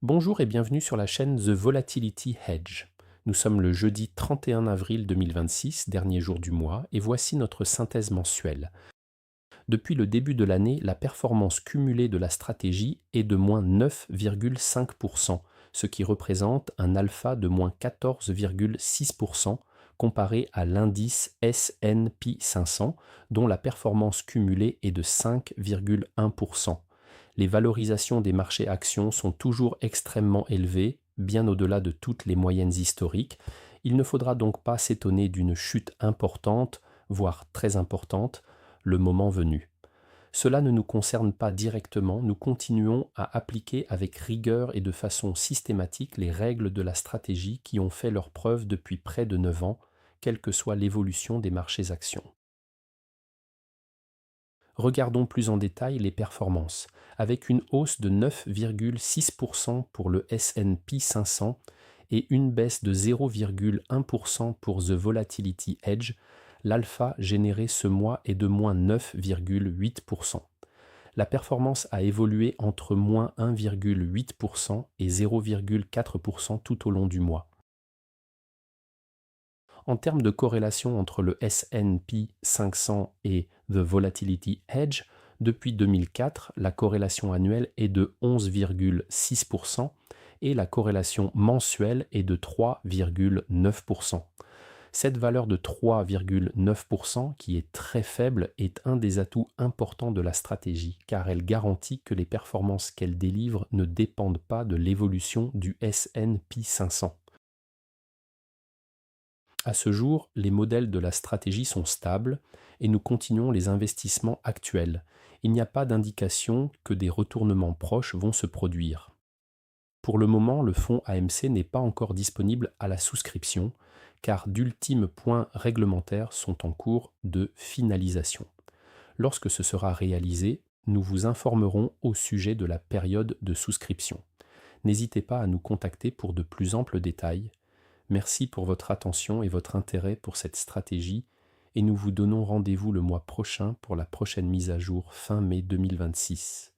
Bonjour et bienvenue sur la chaîne The Volatility Hedge. Nous sommes le jeudi 31 avril 2026, dernier jour du mois, et voici notre synthèse mensuelle. Depuis le début de l'année, la performance cumulée de la stratégie est de moins 9,5%, ce qui représente un alpha de moins 14,6% comparé à l'indice S&P 500, dont la performance cumulée est de 5,1%. Les valorisations des marchés actions sont toujours extrêmement élevées, bien au-delà de toutes les moyennes historiques. Il ne faudra donc pas s'étonner d'une chute importante, voire très importante, le moment venu. Cela ne nous concerne pas directement, nous continuons à appliquer avec rigueur et de façon systématique les règles de la stratégie qui ont fait leurs preuves depuis près de 9 ans, quelle que soit l'évolution des marchés actions. Regardons plus en détail les performances. Avec une hausse de 9,6% pour le S&P 500 et une baisse de 0,1% pour The Volatility Edge, l'alpha généré ce mois est de moins 9,8%. La performance a évolué entre moins 1,8% et 0,4% tout au long du mois. En termes de corrélation entre le S&P 500 et The Volatility Hedge, depuis 2004, la corrélation annuelle est de 11,6% et la corrélation mensuelle est de 3,9%. Cette valeur de 3,9%, qui est très faible, est un des atouts importants de la stratégie, car elle garantit que les performances qu'elle délivre ne dépendent pas de l'évolution du S&P 500. À ce jour, les modèles de la stratégie sont stables et nous continuons les investissements actuels. Il n'y a pas d'indication que des retournements proches vont se produire. Pour le moment, le fonds AMC n'est pas encore disponible à la souscription car d'ultimes points réglementaires sont en cours de finalisation. Lorsque ce sera réalisé, nous vous informerons au sujet de la période de souscription. N'hésitez pas à nous contacter pour de plus amples détails. Merci pour votre attention et votre intérêt pour cette stratégie et nous vous donnons rendez-vous le mois prochain pour la prochaine mise à jour fin mai 2026.